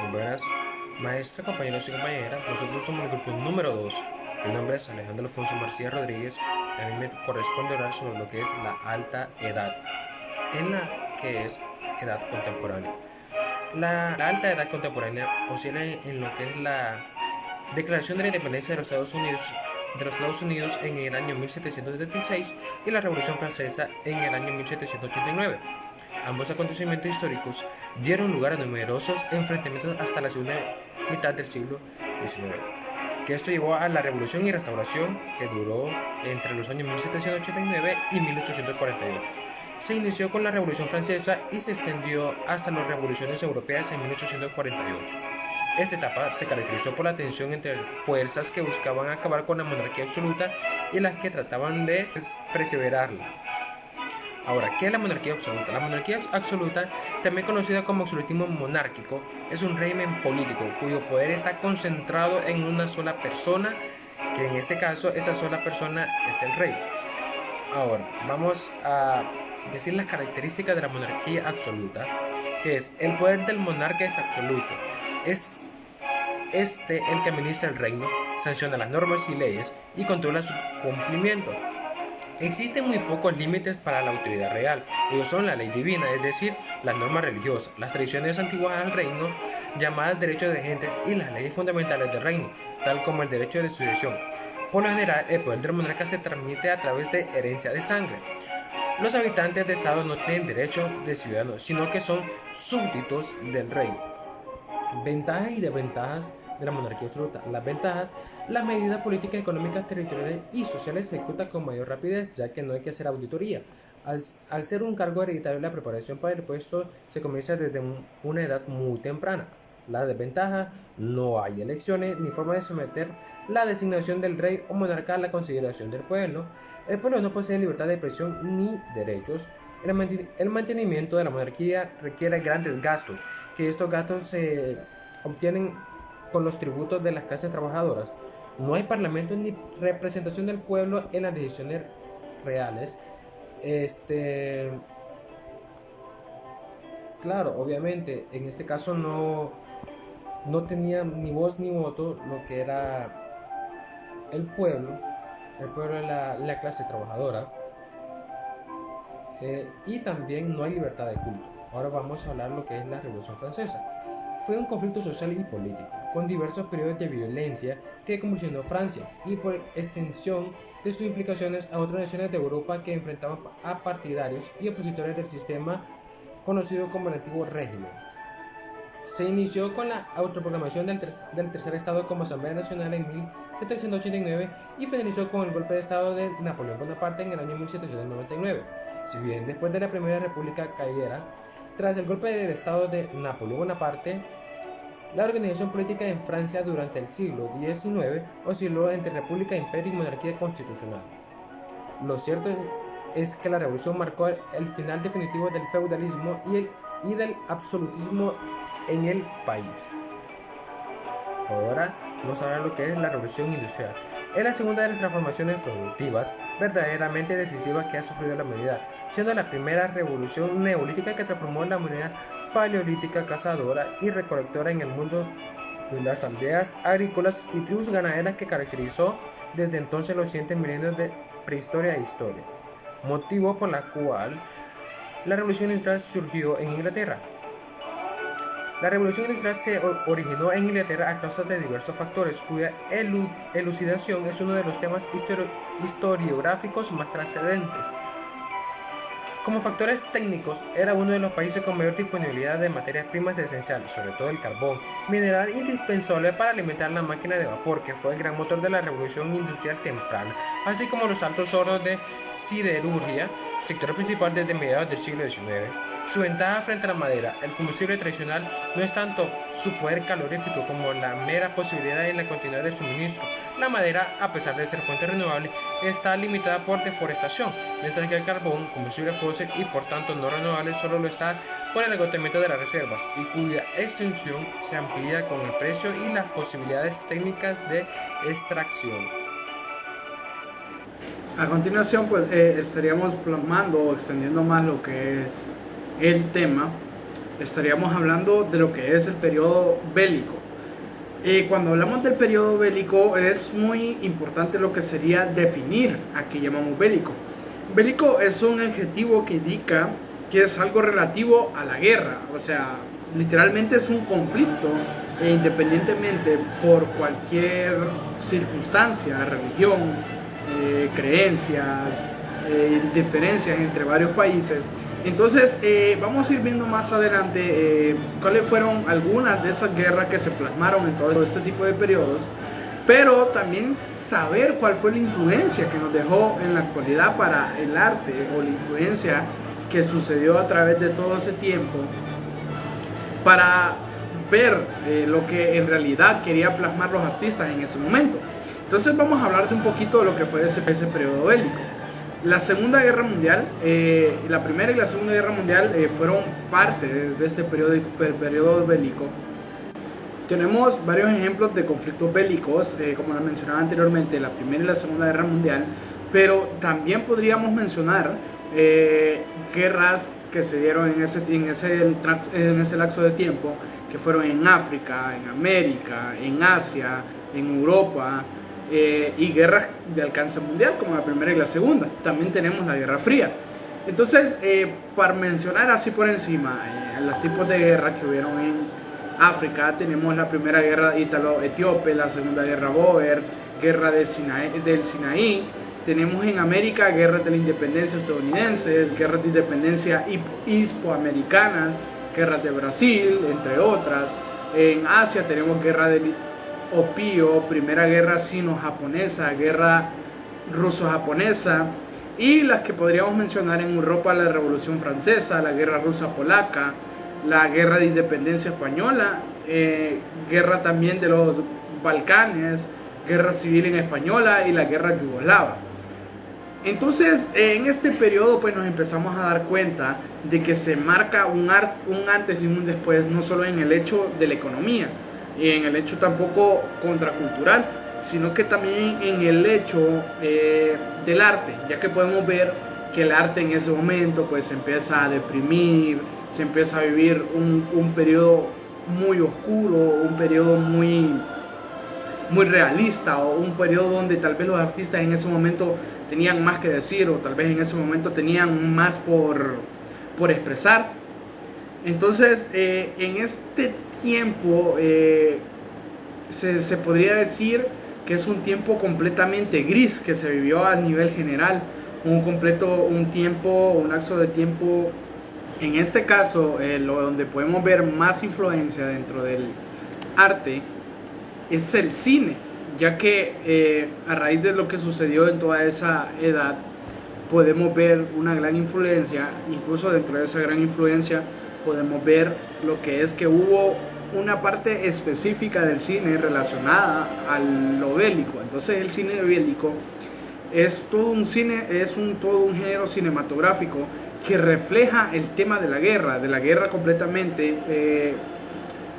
Muy buenas, maestra, compañeros y compañeras. Nosotros somos el grupo número 2. Mi nombre es Alejandro Alfonso García Rodríguez. A mí me corresponde hablar sobre lo que es la alta edad, en la que es edad contemporánea. La alta edad contemporánea oscila en lo que es la Declaración de la Independencia de los Estados Unidos en el año 1776 y la Revolución Francesa en el año 1789. Ambos acontecimientos históricos dieron lugar a numerosos enfrentamientos hasta la segunda mitad del siglo XIX, que esto llevó a la Revolución y Restauración, que duró entre los años 1789 y 1848. Se inició con la Revolución Francesa y se extendió hasta las revoluciones europeas en 1848. Esta etapa se caracterizó por la tensión entre fuerzas que buscaban acabar con la monarquía absoluta y las que trataban de perseverarla. Ahora, ¿qué es la monarquía absoluta? La monarquía absoluta, también conocida como absolutismo monárquico, es un régimen político cuyo poder está concentrado en una sola persona, que en este caso esa sola persona es el rey. Ahora, vamos a decir las características de la monarquía absoluta, que es el poder del monarca es absoluto. Es el que administra el reino, sanciona las normas y leyes y controla su cumplimiento. Existen muy pocos límites para la autoridad real. Ellos son la ley divina, es decir, las normas religiosas, las tradiciones antiguas al reino, llamadas derechos de gentes, y las leyes fundamentales del reino, tal como el derecho de sucesión. Por lo general, el poder del monarca se transmite a través de herencia de sangre. Los habitantes de estados no tienen derecho de ciudadanos, sino que son súbditos del rey. Ventajas y desventajas de la monarquía absoluta. Las ventajas: las medidas políticas, económicas, territoriales y sociales se ejecutan con mayor rapidez, ya que no hay que hacer auditoría. Al ser un cargo hereditario, la preparación para el puesto se comienza desde una edad muy temprana. La desventaja: no hay elecciones ni forma de someter la designación del rey o monarca a la consideración del pueblo. El pueblo no posee libertad de expresión ni derechos. El mantenimiento de la monarquía requiere grandes gastos, que estos gastos se obtienen con los tributos de las clases trabajadoras. No hay parlamento ni representación del pueblo en las decisiones reales. Claro, obviamente, en este caso no tenía ni voz ni voto lo que era el pueblo. El pueblo es la clase trabajadora. Y también no hay libertad de culto. Ahora vamos a hablar lo que es la Revolución Francesa. Fue un conflicto social y político, con diversos periodos de violencia que convulsionó Francia y por extensión de sus implicaciones a otras naciones de Europa que enfrentaban a partidarios y opositores del sistema conocido como el antiguo régimen. Se inició con la autoproclamación del tercer estado como Asamblea Nacional en 1789 y finalizó con el golpe de estado de Napoleón Bonaparte en el año 1799. Si bien después de la Primera República cayera, tras el golpe de estado de Napoleón Bonaparte, la organización política en Francia durante el siglo XIX osciló entre república, imperio y monarquía constitucional. Lo cierto es que la revolución marcó el final definitivo del feudalismo y del absolutismo en el país. Ahora vamos a ver lo que es la revolución industrial. Es la segunda de las transformaciones productivas verdaderamente decisivas que ha sufrido la humanidad, siendo la primera revolución neolítica que transformó la humanidad paleolítica, cazadora y recolectora en el mundo de las aldeas agrícolas y tribus ganaderas que caracterizó desde entonces los siguientes milenios de prehistoria e historia, motivo por la cual la revolución industrial surgió en Inglaterra. La revolución industrial se originó en Inglaterra a causa de diversos factores, cuya elucidación es uno de los temas historiográficos más trascendentes. Como factores técnicos, era uno de los países con mayor disponibilidad de materias primas esenciales, sobre todo el carbón, mineral indispensable para alimentar la máquina de vapor, que fue el gran motor de la revolución industrial temprana, así como los altos hornos de siderurgia, sector principal desde mediados del siglo XIX. Su ventaja frente a la madera, el combustible tradicional, no es tanto su poder calorífico como la mera posibilidad de la continuidad del suministro. La madera, a pesar de ser fuente renovable, está limitada por deforestación, mientras que el carbón, combustible fósil y por tanto no renovable, solo lo está por el agotamiento de las reservas y cuya extensión se amplía con el precio y las posibilidades técnicas de extracción. A continuación, pues estaríamos plasmando o extendiendo más lo que es el tema estaríamos hablando de lo que es el periodo bélico. Cuando hablamos del periodo bélico es muy importante lo que sería definir a qué llamamos bélico. Bélico es un adjetivo que indica que es algo relativo a la guerra, o sea, literalmente es un conflicto independientemente por cualquier circunstancia, religión, creencias, diferencias entre varios países. Entonces vamos a ir viendo más adelante cuáles fueron algunas de esas guerras que se plasmaron en todo este tipo de periodos, pero también saber cuál fue la influencia que nos dejó en la actualidad para el arte, o la influencia que sucedió a través de todo ese tiempo, para ver lo que en realidad quería plasmar los artistas en ese momento. Entonces vamos a hablar de un poquito de lo que fue ese periodo bélico. La Segunda Guerra Mundial, la Primera y la Segunda Guerra Mundial fueron parte de este periodo bélico. Tenemos varios ejemplos de conflictos bélicos, como lo mencionaba anteriormente, la Primera y la Segunda Guerra Mundial, pero también podríamos mencionar guerras que se dieron en ese lapso de tiempo, que fueron en África, en América, en Asia, en Europa, y guerras de alcance mundial como la Primera y la Segunda. También tenemos la Guerra Fría. Entonces, para mencionar así por encima los tipos de guerra que hubieron en África, tenemos la Primera Guerra Ítalo-Etíope, la Segunda Guerra Bóer, Guerra del Sinaí. Tenemos en América guerras de la independencia estadounidenses, guerras de independencia hispanoamericanas, guerras de Brasil, entre otras. En Asia tenemos guerra del opio, Primera Guerra Sino-Japonesa, Guerra Ruso-Japonesa, y las que podríamos mencionar en Europa, la Revolución Francesa, la Guerra Rusa-Polaca, la Guerra de Independencia Española, guerra también de los Balcanes, Guerra Civil en Española y la Guerra Yugoslava. Entonces, en este periodo pues nos empezamos a dar cuenta de que se marca un antes y un después, no solo en el hecho de la economía, y en el hecho tampoco contracultural, sino que también en el hecho del arte, ya que podemos ver que el arte en ese momento pues se empieza a deprimir, se empieza a vivir un periodo muy oscuro, un periodo muy realista, o un periodo donde tal vez los artistas en ese momento tenían más que decir, o tal vez en ese momento tenían más por expresar. Entonces, en este tiempo se podría decir que es un tiempo completamente gris que se vivió a nivel general, un lapso de tiempo, en este caso, donde podemos ver más influencia dentro del arte es el cine, ya que a raíz de lo que sucedió en toda esa edad podemos ver una gran influencia. Incluso dentro de esa gran influencia podemos ver lo que es que hubo una parte específica del cine relacionada a lo bélico. Entonces el cine bélico es todo un género cinematográfico que refleja el tema de la guerra completamente.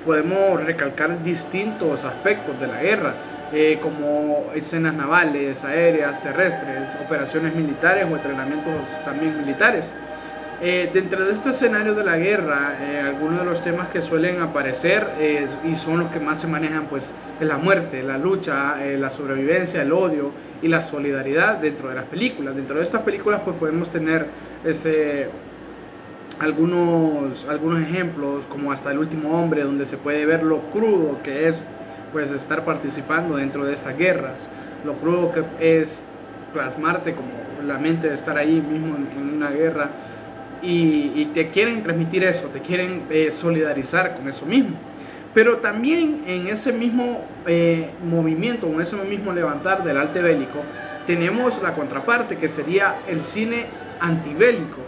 Podemos recalcar distintos aspectos de la guerra, como escenas navales, aéreas, terrestres, operaciones militares o entrenamientos también militares. Dentro de este escenario de la guerra, algunos de los temas que suelen aparecer y son los que más se manejan, pues es la muerte, la lucha, la sobrevivencia, el odio y la solidaridad dentro de las películas. Dentro de estas películas pues podemos tener algunos ejemplos, como Hasta el Último Hombre, donde se puede ver lo crudo que es pues estar participando dentro de estas guerras, lo crudo que es plasmarte como la mente de estar ahí mismo en una guerra, y te quieren transmitir eso, te quieren solidarizar con eso mismo. Pero también en ese mismo movimiento, en ese mismo levantar del arte bélico, tenemos la contraparte, que sería el cine antibélico,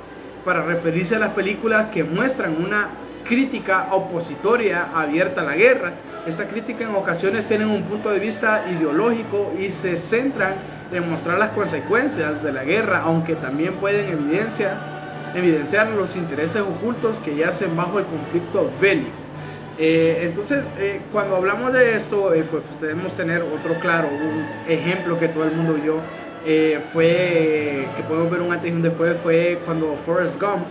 para referirse a las películas que muestran una crítica opositoria abierta a la guerra. Esta crítica en ocasiones tienen un punto de vista ideológico y se centran en mostrar las consecuencias de la guerra, aunque también pueden evidenciar los intereses ocultos que yacen bajo el conflicto bélico. Entonces, cuando hablamos de esto, pues debemos tener un ejemplo que todo el mundo vio, que podemos ver un antes y un después, fue cuando Forrest Gump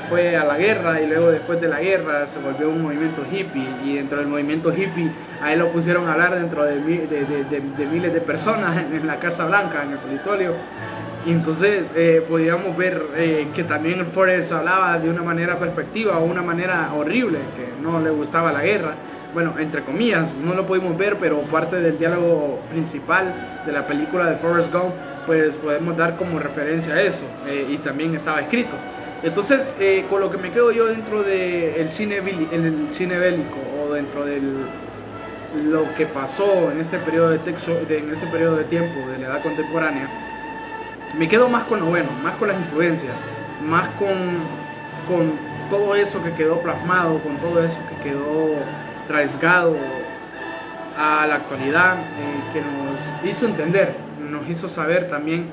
fue a la guerra y luego después de la guerra se volvió un movimiento hippie, y dentro del movimiento hippie a él lo pusieron a hablar dentro de miles de personas en la Casa Blanca, en el Capitolio. Y entonces podíamos ver que también Forrest hablaba de una manera perspectiva o una manera horrible, que no le gustaba la guerra. Bueno, entre comillas, no lo pudimos ver, pero parte del diálogo principal de la película de Forrest Gump, pues podemos dar como referencia a eso, y también estaba escrito. Entonces, con lo que me quedo yo dentro del cine bélico, o dentro de lo que pasó en este periodo en este periodo de tiempo de la edad contemporánea, me quedo más con lo bueno, más con las influencias, más con todo eso que quedó plasmado, con todo eso que quedó rasgado a la actualidad, que nos hizo entender, nos hizo saber también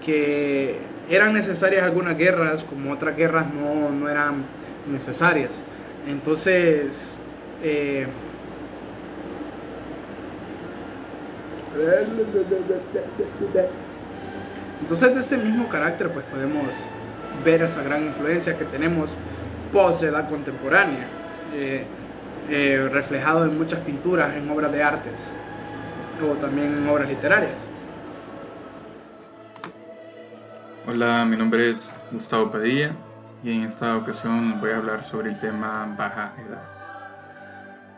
que eran necesarias algunas guerras, como otras guerras no eran necesarias. Entonces, de ese mismo carácter, pues podemos ver esa gran influencia que tenemos post edad contemporánea, reflejado en muchas pinturas, en obras de artes o también en obras literarias. Hola, mi nombre es Gustavo Padilla y en esta ocasión voy a hablar sobre el tema Baja Edad.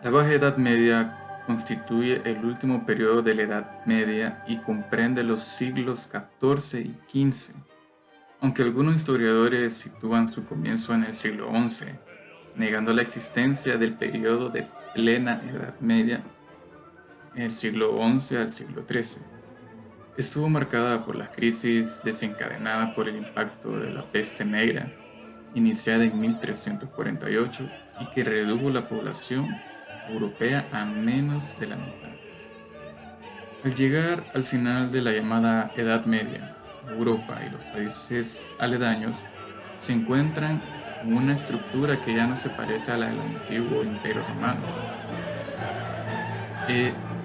La Baja Edad Media constituye el último periodo de la Edad Media y comprende los siglos XIV y XV, aunque algunos historiadores sitúan su comienzo en el siglo XI, negando la existencia del periodo de plena Edad Media, en el siglo XI al siglo XIII. Estuvo marcada por la crisis desencadenada por el impacto de la peste negra, iniciada en 1348 y que redujo la población europea a menos de la mitad. Al llegar al final de la llamada Edad Media, Europa y los países aledaños se encuentran con una estructura que ya no se parece a la del antiguo Imperio Romano.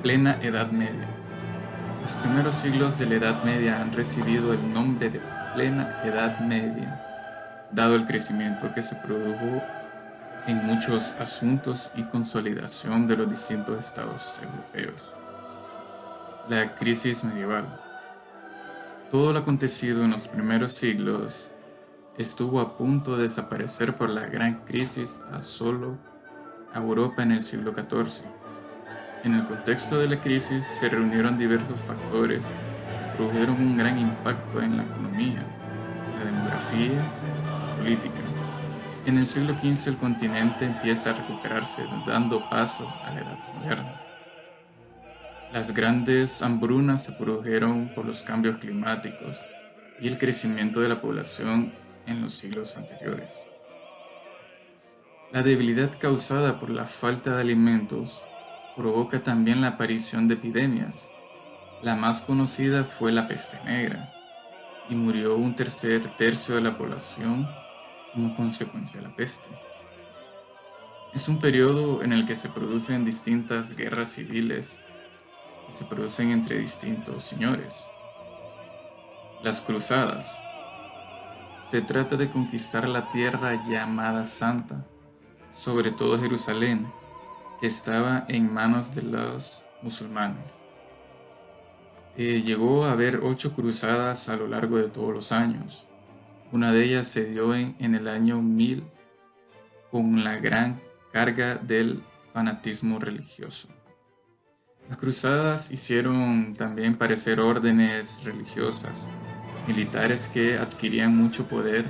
Plena Edad Media. Los primeros siglos de la Edad Media han recibido el nombre de Plena Edad Media, dado el crecimiento que se produjo en muchos asuntos y consolidación de los distintos estados europeos. La crisis medieval. Todo lo acontecido en los primeros siglos estuvo a punto de desaparecer por la gran crisis asoló a Europa en el siglo XIV. En el contexto de la crisis se reunieron diversos factores que produjeron un gran impacto en la economía, la demografía y la política. En el siglo XV el continente empieza a recuperarse, dando paso a la Edad Moderna. Las grandes hambrunas se produjeron por los cambios climáticos y el crecimiento de la población en los siglos anteriores. La debilidad causada por la falta de alimentos provoca también la aparición de epidemias. La más conocida fue la peste negra, y murió un tercio de la población como consecuencia de la peste. Es un periodo en el que se producen distintas guerras civiles que se producen entre distintos señores. Las cruzadas. Se trata de conquistar la tierra llamada Santa, sobre todo Jerusalén, que estaba en manos de los musulmanes. Llegó a haber 8 cruzadas a lo largo de todos los años. Una de ellas se dio en el año 1000 con la gran carga del fanatismo religioso. Las cruzadas hicieron también parecer órdenes religiosas, militares que adquirían mucho poder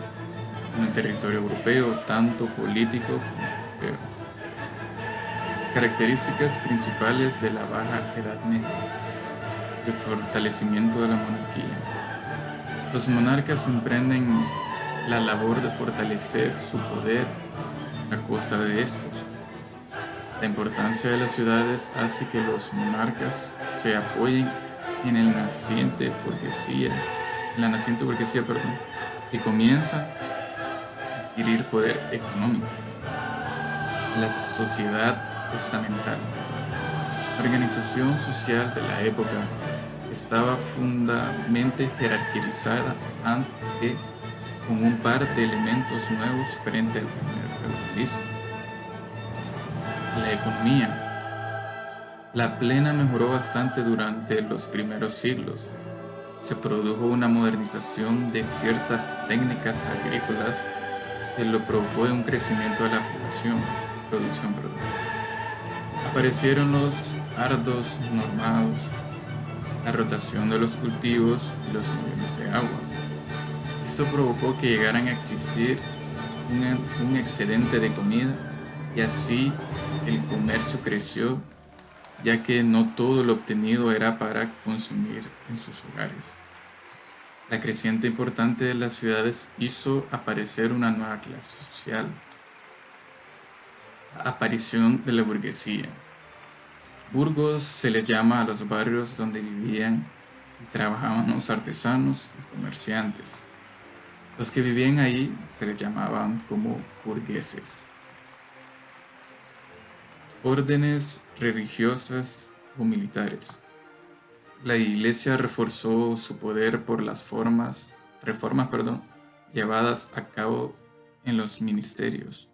en el territorio europeo, tanto político como europeo. Características principales de la Baja Edad Media. El fortalecimiento de la monarquía. Los monarcas emprenden la labor de fortalecer su poder a costa de estos. La importancia de las ciudades hace que los monarcas se apoyen en la naciente burguesía, que comienza a adquirir poder económico. La sociedad estamental. La organización social de la época estaba fundamentalmente jerarquizada ante con un par de elementos nuevos frente al primer feudalismo. La economía. La plena mejoró bastante durante los primeros siglos. Se produjo una modernización de ciertas técnicas agrícolas que lo provocó un crecimiento de la producción. Aparecieron los ardos normados, la rotación de los cultivos y los niveles de agua. Esto provocó que llegaran a existir un excedente de comida y así el comercio creció, ya que no todo lo obtenido era para consumir en sus hogares. La creciente importancia de las ciudades hizo aparecer una nueva clase social, la aparición de la burguesía. Burgos se les llama a los barrios donde vivían y trabajaban los artesanos y comerciantes. Los que vivían ahí se les llamaban como burgueses. Órdenes religiosas o militares. La Iglesia reforzó su poder por las reformas llevadas a cabo en los ministerios.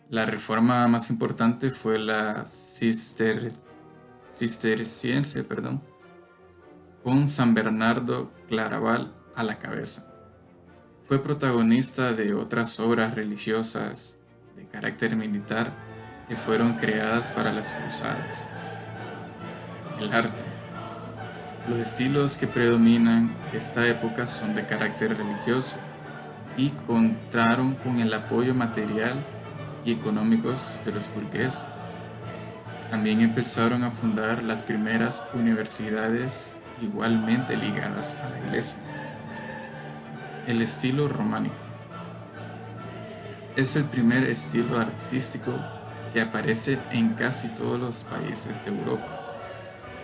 La reforma más importante fue la cisterciense, con San Bernardo Claraval a la cabeza. Fue protagonista de otras obras religiosas de carácter militar que fueron creadas para las cruzadas. El arte. Los estilos que predominan esta época son de carácter religioso y contaron con el apoyo material y económicos de los burgueses. También empezaron a fundar las primeras universidades igualmente ligadas a la iglesia. El estilo románico. Es el primer estilo artístico que aparece en casi todos los países de Europa.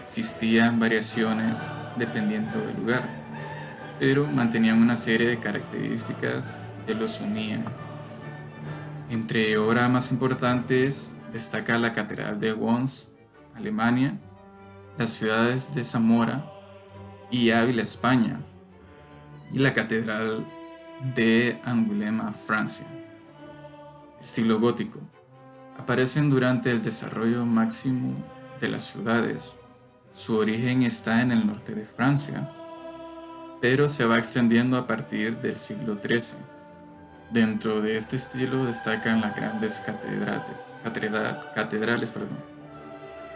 Existían variaciones dependiendo del lugar, pero mantenían una serie de características que los unían. Entre obras más importantes destaca la Catedral de Worms, Alemania, las ciudades de Zamora y Ávila, España, y la Catedral de Angoulême, Francia. Estilo gótico. Aparecen durante el desarrollo máximo de las ciudades. Su origen está en el norte de Francia, pero se va extendiendo a partir del siglo XIII. Dentro de este estilo destacan las grandes catedrales.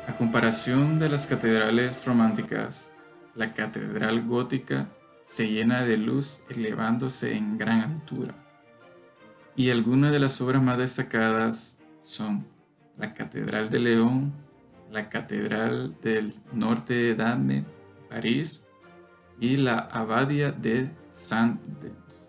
A comparación de las catedrales románticas, la catedral gótica se llena de luz elevándose en gran altura. Y algunas de las obras más destacadas son la Catedral de León, la Catedral del Notre Dame, París, y la Abadía de Saint-Denis.